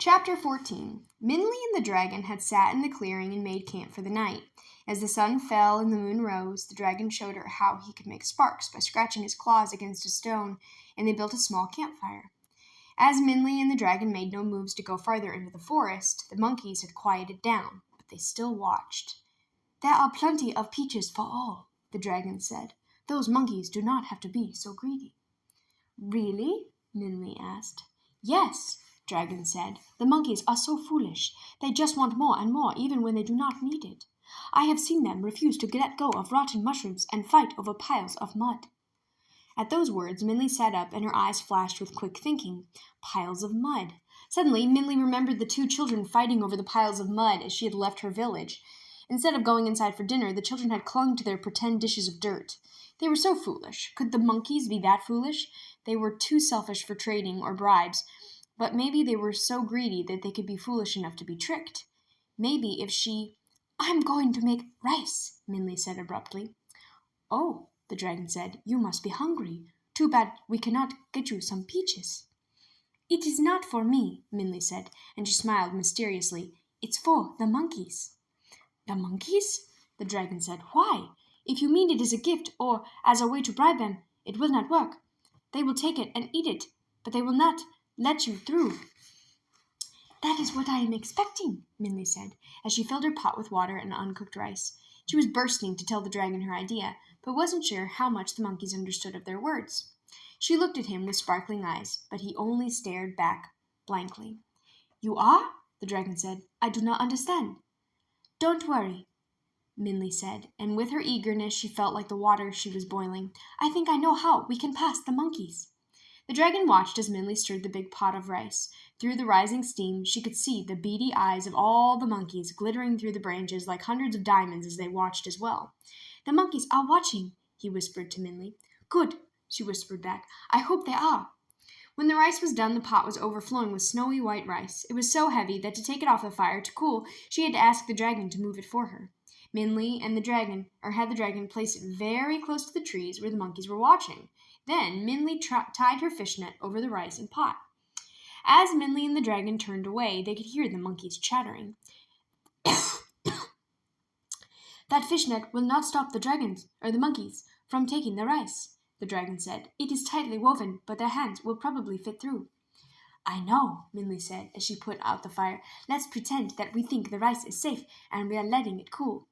Chapter 14. Minli and the dragon had sat in the clearing and made camp for the night. As the sun fell and the moon rose, the dragon showed her how he could make sparks by scratching his claws against a stone, and they built a small campfire. As Minli and the dragon made no moves to go farther into the forest, the monkeys had quieted down, but they still watched. "There are plenty of peaches for all," the dragon said. "Those monkeys do not have to be so greedy." "Really?" Minli asked. "Yes," Dragon said. "The monkeys are so foolish. They just want more and more even when they do not need it. I have seen them refuse to let go of rotten mushrooms and fight over piles of mud." At those words, Minli sat up and her eyes flashed with quick thinking. Piles of mud. Suddenly, Minli remembered the two children fighting over the piles of mud as she had left her village. Instead of going inside for dinner, the children had clung to their pretend dishes of dirt. They were so foolish. Could the monkeys be that foolish? They were too selfish for trading or bribes, but maybe they were so greedy that they could be foolish enough to be tricked. Maybe if "I'm going to make rice," Minli said abruptly. "Oh," the dragon said, "you must be hungry. Too bad we cannot get you some peaches." "It is not for me," Minli said, and she smiled mysteriously. "It's for the monkeys." "The monkeys?" the dragon said. "Why? If you mean it as a gift or as a way to bribe them, it will not work. They will take it and eat it, but they will not let you through." "That is what I am expecting," Minli said, as she filled her pot with water and uncooked rice. She was bursting to tell the dragon her idea, but wasn't sure how much the monkeys understood of their words. She looked at him with sparkling eyes, but he only stared back blankly. "You are?" the dragon said. "I do not understand." "Don't worry," Minli said, and with her eagerness she felt like the water she was boiling. "I think I know how we can pass the monkeys." The dragon watched as Minli stirred the big pot of rice. Through the rising steam, she could see the beady eyes of all the monkeys glittering through the branches like hundreds of diamonds as they watched as well. "The monkeys are watching," he whispered to Minli. "Good," she whispered back. "I hope they are." When the rice was done, the pot was overflowing with snowy white rice. It was so heavy that to take it off the fire to cool, she had to ask the dragon to move it for her. Minli and had the dragon place it very close to the trees where the monkeys were watching. Then Minli tied her fishnet over the rice and pot. As Minli and the dragon turned away, they could hear the monkeys chattering. "That fishnet will not stop the monkeys from taking the rice," the dragon said. "It is tightly woven, but their hands will probably fit through." "I know," Minli said as she put out the fire. "Let's pretend that we think the rice is safe and we are letting it cool."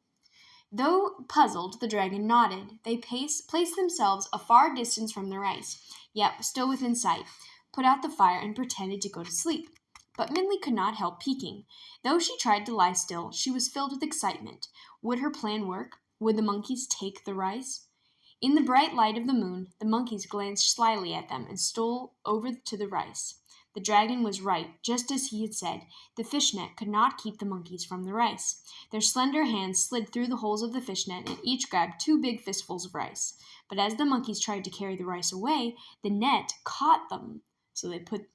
Though puzzled, the dragon nodded. They placed themselves a far distance from the rice, yet still within sight, put out the fire, and pretended to go to sleep. But Minli could not help peeking. Though she tried to lie still, she was filled with excitement. Would her plan work? Would the monkeys take the rice? In the bright light of the moon, the monkeys glanced slyly at them and stole over to the rice. The dragon was right, just as he had said. The fishnet could not keep the monkeys from the rice. Their slender hands slid through the holes of the fishnet and each grabbed 2 big fistfuls of rice. But as the monkeys tried to carry the rice away, the net caught them. So they put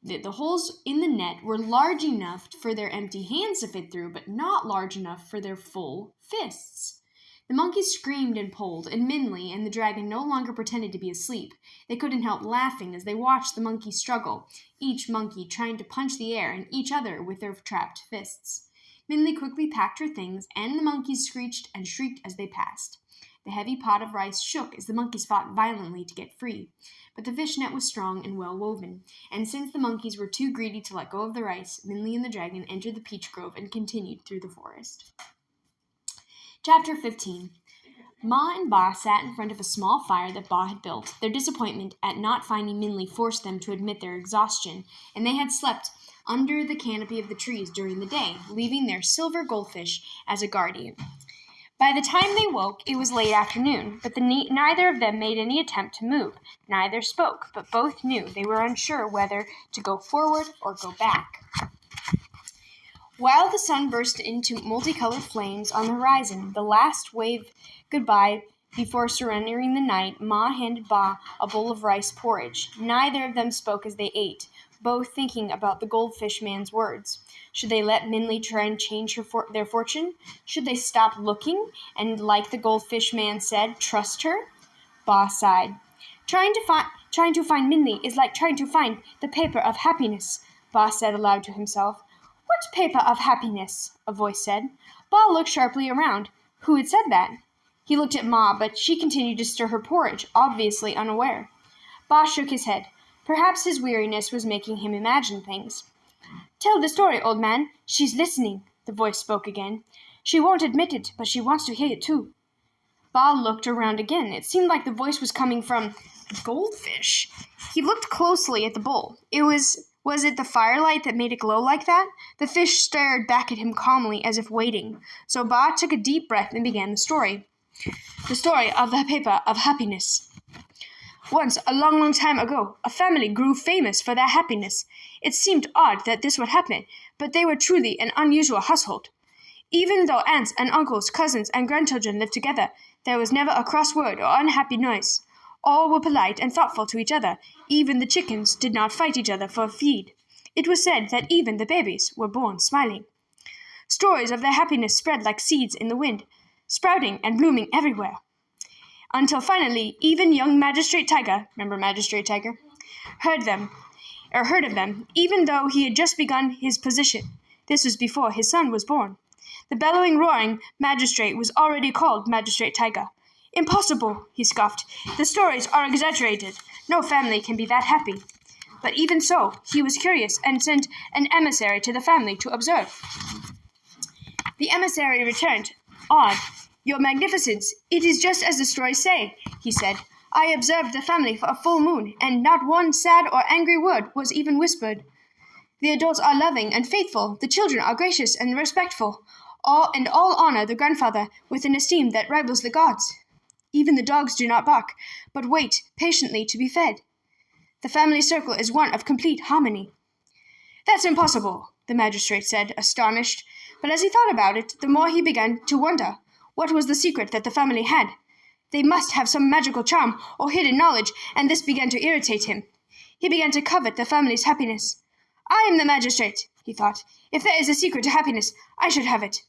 the holes in the net were large enough for their empty hands to fit through, but not large enough for their full fists. The monkeys screamed and pulled, and Minli and the dragon no longer pretended to be asleep. They couldn't help laughing as they watched the monkeys struggle, each monkey trying to punch the air and each other with their trapped fists. Minli quickly packed her things, and the monkeys screeched and shrieked as they passed. The heavy pot of rice shook as the monkeys fought violently to get free. But the fishnet was strong and well woven, and since the monkeys were too greedy to let go of the rice, Minli and the dragon entered the peach grove and continued through the forest. Chapter 15. Ma and Ba sat in front of a small fire that Ba had built. Their disappointment at not finding Minli forced them to admit their exhaustion, and they had slept under the canopy of the trees during the day, leaving their silver goldfish as a guardian. By the time they woke, it was late afternoon, but neither of them made any attempt to move. Neither spoke, but both knew they were unsure whether to go forward or go back. While the sun burst into multicolored flames on the horizon, the last wave goodbye before surrendering the night, Ma handed Ba a bowl of rice porridge. Neither of them spoke as they ate, both thinking about the goldfish man's words. Should they let Minli try and change their fortune? Should they stop looking and, like the goldfish man said, trust her? Ba sighed. Trying to find Minli is like trying to find the paper of happiness, Ba said aloud to himself. What paper of happiness? A voice said. Ba looked sharply around. Who had said that? He looked at Ma, but she continued to stir her porridge, obviously unaware. Ba shook his head. Perhaps his weariness was making him imagine things. Tell the story, old man. She's listening, the voice spoke again. She won't admit it, but she wants to hear it too. Ba looked around again. It seemed like the voice was coming from Goldfish. He looked closely at the bowl. Was it the firelight that made it glow like that? The fish stared back at him calmly, as if waiting. So Ba took a deep breath and began the story. The story of the paper of happiness. Once, a long, long time ago, a family grew famous for their happiness. It seemed odd that this would happen, but they were truly an unusual household. Even though aunts and uncles, cousins, and grandchildren lived together, there was never a cross word or unhappy noise. All were polite and thoughtful to each other. Even the chickens did not fight each other for a feed. It was said that even the babies were born smiling. Stories of their happiness spread like seeds in the wind, sprouting and blooming everywhere. Until finally, even young Magistrate Tiger, remember Magistrate Tiger, heard of them, even though he had just begun his position. This was before his son was born. The bellowing, roaring magistrate was already called Magistrate Tiger. Impossible, he scoffed. The stories are exaggerated. No family can be that happy. But even so, he was curious and sent an emissary to the family to observe. The emissary returned, awed. Your Magnificence, it is just as the stories say, he said. I observed the family for a full moon, and not one sad or angry word was even whispered. The adults are loving and faithful. The children are gracious and respectful. All honor the grandfather with an esteem that rivals the gods. Even the dogs do not bark, but wait patiently to be fed. The family circle is one of complete harmony. That's impossible, the magistrate said, astonished. But as he thought about it, the more he began to wonder. What was the secret that the family had? They must have some magical charm or hidden knowledge, and this began to irritate him. He began to covet the family's happiness. I am the magistrate, he thought. If there is a secret to happiness, I should have it.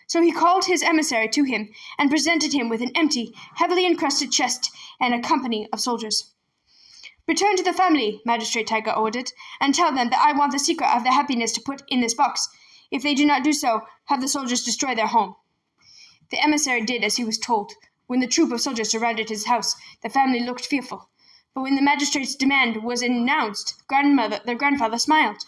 So he called his emissary to him and presented him with an empty, heavily encrusted chest and a company of soldiers. Return to the family, Magistrate Tiger ordered, and tell them that I want the secret of their happiness to put in this box. If they do not do so, have the soldiers destroy their home. The emissary did as he was told. When the troop of soldiers surrounded his house, the family looked fearful. But when the magistrate's demand was announced, their grandfather smiled.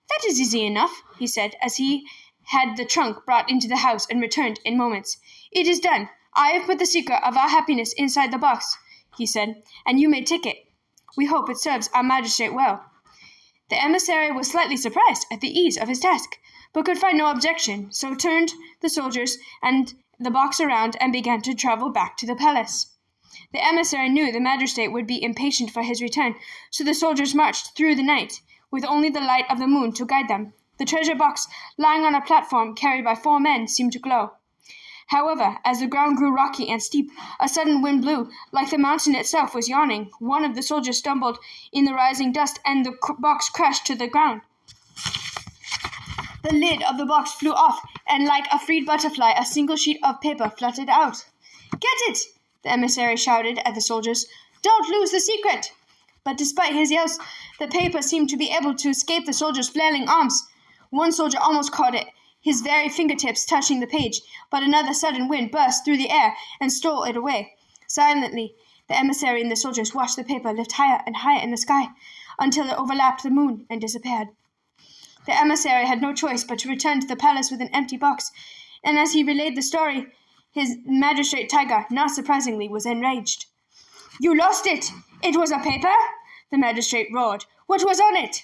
That is easy enough, he said, as he had the trunk brought into the house and returned in moments. It is done. I have put the secret of our happiness inside the box, he said, and you may take it. We hope it serves our magistrate well. The emissary was slightly surprised at the ease of his task, but could find no objection, so turned the soldiers and the box around and began to travel back to the palace. The emissary knew the magistrate would be impatient for his return, so the soldiers marched through the night, with only the light of the moon to guide them. The treasure box, lying on a platform carried by 4 men, seemed to glow. However, as the ground grew rocky and steep, a sudden wind blew, like the mountain itself was yawning. One of the soldiers stumbled in the rising dust, and the box crashed to the ground. The lid of the box flew off, and like a freed butterfly, a single sheet of paper fluttered out. Get it! The emissary shouted at the soldiers. Don't lose the secret! But despite his yells, the paper seemed to be able to escape the soldiers' flailing arms. One soldier almost caught it, his very fingertips touching the page, but another sudden wind burst through the air and stole it away. Silently, the emissary and the soldiers watched the paper lift higher and higher in the sky until it overlapped the moon and disappeared. The emissary had no choice but to return to the palace with an empty box, and as he relayed the story, his magistrate Tiger, not surprisingly, was enraged. You lost it! It was a paper? The magistrate roared. What was on it?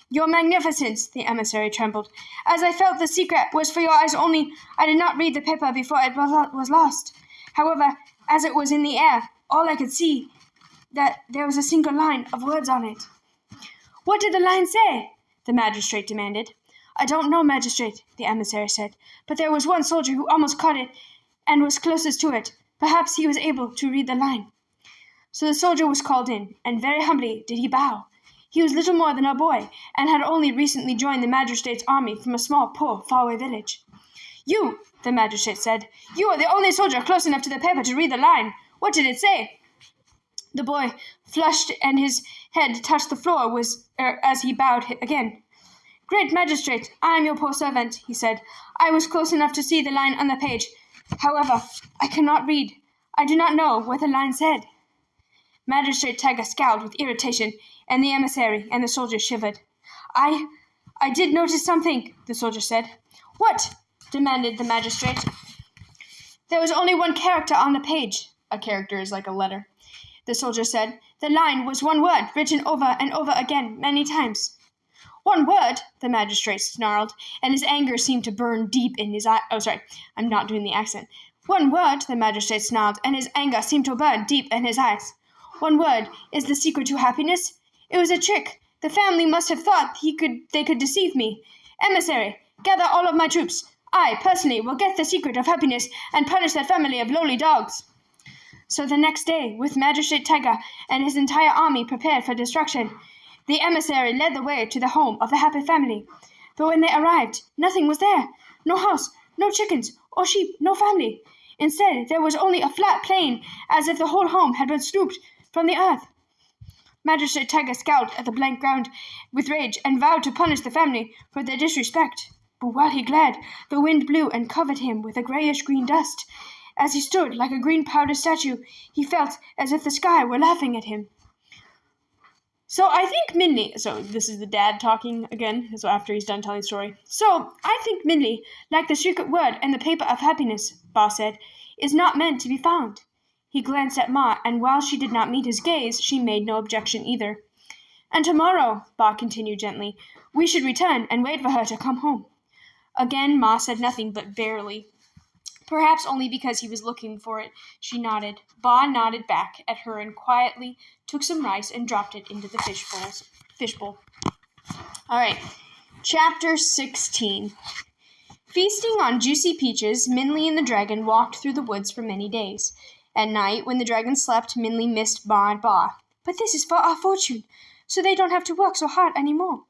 Your Magnificence, the emissary trembled. As I felt the secret was for your eyes only, I did not read the paper before it was lost. However, as it was in the air, all I could see that there was a single line of words on it. What did the line say? The magistrate demanded. I don't know, magistrate, the emissary said, but there was one soldier who almost caught it and was closest to it. Perhaps he was able to read the line. So the soldier was called in, and very humbly did he bow. He was little more than a boy, and had only recently joined the magistrate's army from a small, poor, faraway village. You, the magistrate said, you are the only soldier close enough to the paper to read the line. What did it say? The boy flushed and his head touched the floor as he bowed again. "Great magistrate, I am your poor servant," he said. "I was close enough to see the line on the page. However, I cannot read. I do not know what the line said." Magistrate Tega scowled with irritation, and the emissary and the soldier shivered. I did notice something," the soldier said. "What?" demanded the magistrate. "There was only one character on the page." "A character is like a letter," the soldier said. "The line was one word, written over and over again, many times." "One word?" the magistrate snarled, and his anger seemed to burn deep in his eye. Oh, sorry, I'm not doing the accent. "One word," the magistrate snarled, and his anger seemed to burn deep in his eyes. "One word is the secret to happiness? It was a trick. The family must have thought they could deceive me. Emissary, gather all of my troops. I, personally, will get the secret of happiness and punish that family of lowly dogs." So the next day, with Magistrate Tega and his entire army prepared for destruction, the emissary led the way to the home of the happy family. But when they arrived, nothing was there. No house, no chickens or sheep, no family. Instead, there was only a flat plain, as if the whole home had been scooped from the earth. Magistrate Tega scowled at the blank ground with rage and vowed to punish the family for their disrespect. But while he glared, the wind blew and covered him with a grayish-green dust. As he stood like a green powder statue, he felt as if the sky were laughing at him. So this is the dad talking again, so after he's done telling the story. "So I think Minli, like the secret word and the paper of happiness," Ba said, "is not meant to be found." He glanced at Ma, and while she did not meet his gaze, she made no objection either. "And tomorrow," Ba continued gently, "we should return and wait for her to come home." Again, Ma said nothing but barely. Perhaps only because he was looking for it, she nodded. Ba nodded back at her and quietly took some rice and dropped it into the fishbowl. All right, Chapter 16. Feasting on juicy peaches, Minli and the dragon walked through the woods for many days. At night, when the dragon slept, Minli missed Ba and Ba. "But this is for our fortune, so they don't have to work so hard anymore,"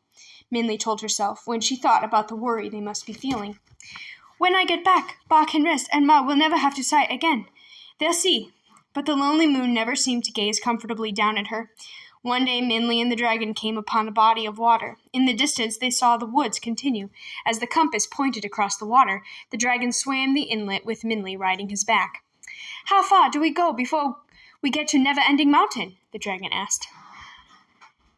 Minli told herself when she thought about the worry they must be feeling. "When I get back, Ba can rest, and Ma will never have to sigh again. They'll see." But the lonely moon never seemed to gaze comfortably down at her. One day, Minli and the dragon came upon a body of water. In the distance, they saw the woods continue. As the compass pointed across the water, the dragon swam the inlet with Minli riding his back. "How far do we go before we get to Never-Ending Mountain?" the dragon asked.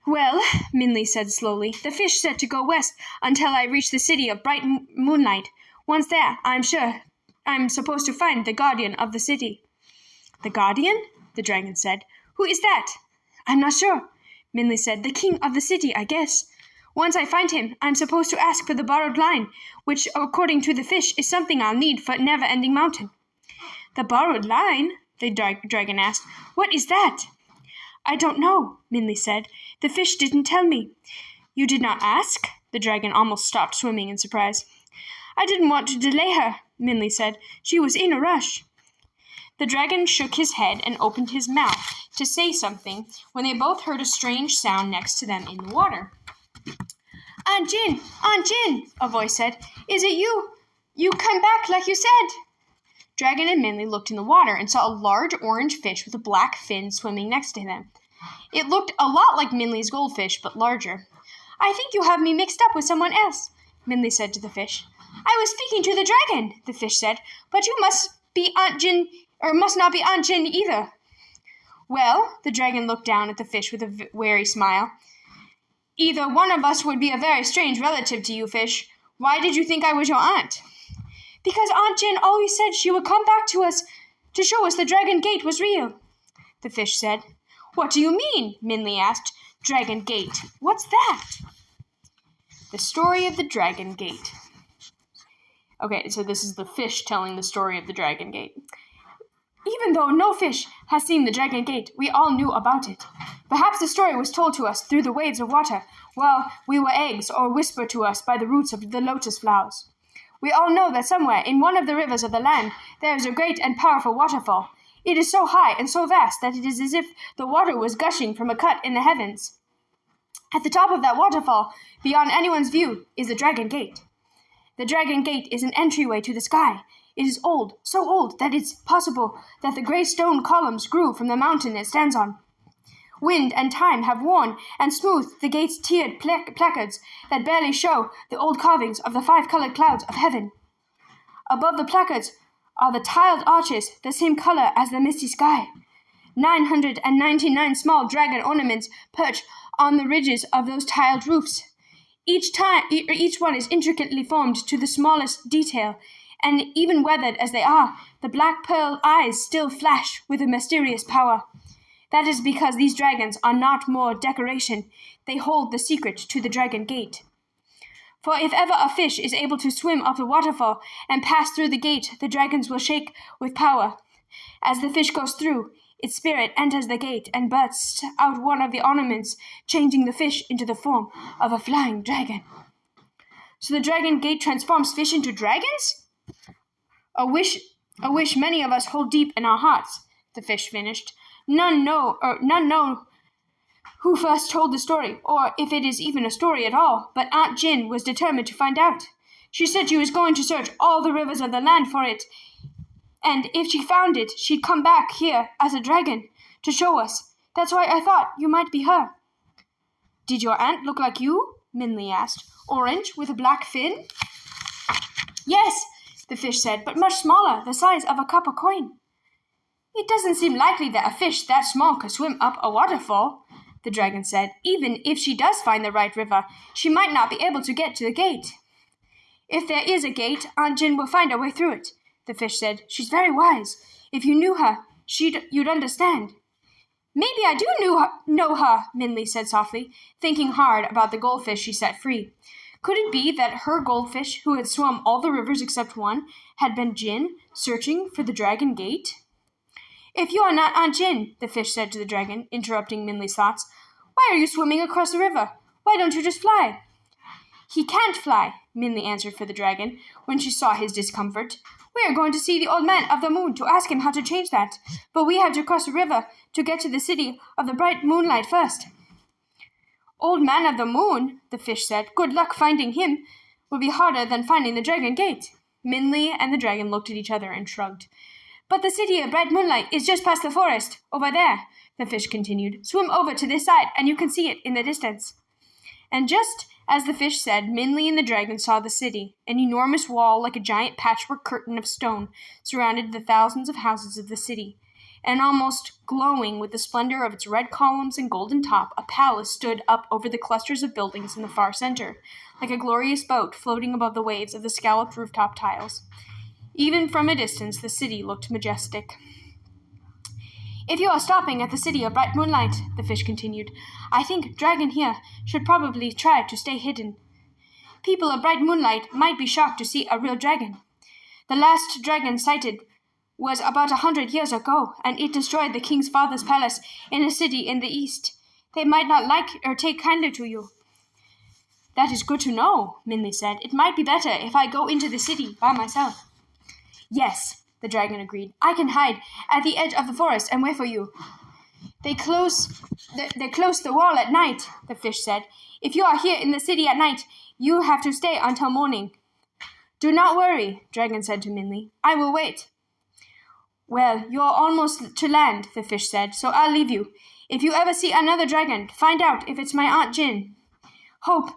"Well," Minli said slowly, "the fish said to go west until I reach the city of bright moonlight. Once there, I'm sure I'm supposed to find the guardian of the city." "The guardian?" the dragon said. "Who is that?" "I'm not sure," Minli said. "The king of the city, I guess. Once I find him, I'm supposed to ask for the borrowed line, which, according to the fish, is something I'll need for Never-Ending Mountain." "The borrowed line?" the dragon asked. "What is that?" "I don't know," Minli said. "The fish didn't tell me." "You did not ask?" The dragon almost stopped swimming in surprise. "I didn't want to delay her," Minli said. "She was in a rush." The dragon shook his head and opened his mouth to say something when they both heard a strange sound next to them in the water. "Aunt Jin! Aunt Jin!" a voice said. "Is it you? You come back like you said." Dragon and Minli looked in the water and saw a large orange fish with a black fin swimming next to them. It looked a lot like Minli's goldfish, but larger. "I think you have me mixed up with someone else," Minli said to the fish. "I was speaking to the dragon," the fish said, "but you must not be Aunt Jin either." "Well," the dragon looked down at the fish with a wary smile. "Either one of us would be a very strange relative to you, fish. Why did you think I was your aunt?" "Because Aunt Jin always said she would come back to us to show us the Dragon Gate was real," the fish said. "What do you mean?" Minli asked. "Dragon Gate. What's that?" The story of the Dragon Gate. Okay, so this is the fish telling the story of the Dragon Gate. "Even though no fish has seen the Dragon Gate, we all knew about it. Perhaps the story was told to us through the waves of water while we were eggs, or whispered to us by the roots of the lotus flowers. We all know that somewhere in one of the rivers of the land there is a great and powerful waterfall. It is so high and so vast that it is as if the water was gushing from a cut in the heavens. At the top of that waterfall, beyond anyone's view, is the Dragon Gate. The Dragon Gate is an entryway to the sky. It is old, so old that it's possible that the gray stone columns grew from the mountain it stands on. Wind and time have worn and smoothed the gate's tiered placards that barely show the old carvings of the 5-colored clouds of heaven. Above the placards are the tiled arches, the same color as the misty sky. 999 small dragon ornaments perch on the ridges of those tiled roofs. Each one is intricately formed to the smallest detail, and even weathered as they are, the black pearl eyes still flash with a mysterious power. That is because these dragons are not more decoration. They hold the secret to the dragon gate. For if ever a fish is able to swim up the waterfall and pass through the gate, the dragons will shake with power. As the fish goes through, its spirit enters the gate and bursts out one of the ornaments, changing the fish into the form of a flying dragon. So the dragon gate transforms fish into dragons? A wish many of us hold deep in our hearts, the fish finished. None know who first told the story, or if it is even a story at all, but Aunt Jin was determined to find out. She said she was going to search all the rivers of the land for it, and if she found it, she'd come back here as a dragon to show us. That's why I thought you might be her. Did your aunt look like you? Minli asked. Orange, with a black fin? Yes, the fish said, but much smaller, the size of a copper coin. It doesn't seem likely that a fish that small could swim up a waterfall, the dragon said. Even if she does find the right river, she might not be able to get to the gate. If there is a gate, Aunt Jin will find her way through it, the fish said. She's very wise. If you knew her, you'd understand. Maybe I do know her, Minli said softly, thinking hard about the goldfish she set free. Could it be that her goldfish, who had swum all the rivers except one, had been Jin, searching for the dragon gate? If you are not Aunt Jin, the fish said to the dragon, interrupting Minli's thoughts, why are you swimming across the river? Why don't you just fly? He can't fly, Minli answered for the dragon, when she saw his discomfort. We are going to see the old man of the moon to ask him how to change that, but we have to cross the river to get to the city of the bright moonlight first. Old man of the moon, the fish said. Good luck finding him. Will be harder than finding the dragon gate. Minli and the dragon looked at each other and shrugged. But the city of bright moonlight is just past the forest, over there, the fish continued. Swim over to this side, and you can see it in the distance. And just as the fish said, Minli and the dragon saw the city. An enormous wall like a giant patchwork curtain of stone surrounded the thousands of houses of the city. And almost glowing with the splendor of its red columns and golden top, a palace stood up over the clusters of buildings in the far center, like a glorious boat floating above the waves of the scalloped rooftop tiles. Even from a distance, the city looked majestic. If you are stopping at the city of bright moonlight, the fish continued, I think dragon here should probably try to stay hidden. People of bright moonlight might be shocked to see a real dragon. The last dragon sighted was about 100 years ago, and it destroyed the king's father's palace in a city in the east. They might not like or take kindly to you. That is good to know, Minli said. It might be better if I go into the city by myself. Yes, the dragon agreed. I can hide at the edge of the forest and wait for you. They close the wall at night, the fish said. If you are here in the city at night, you have to stay until morning. Do not worry, dragon said to Minli. I will wait. Well, you are almost to land, the fish said, so I'll leave you. If you ever see another dragon, find out if it's my Aunt Jin. Hope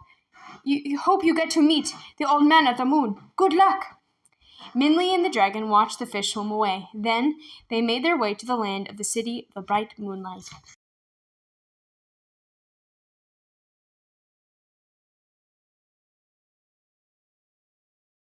you get to meet the old man of the moon. Good luck. Minli and the dragon watched the fish swim away. Then they made their way to the land of the city of the bright moonlight.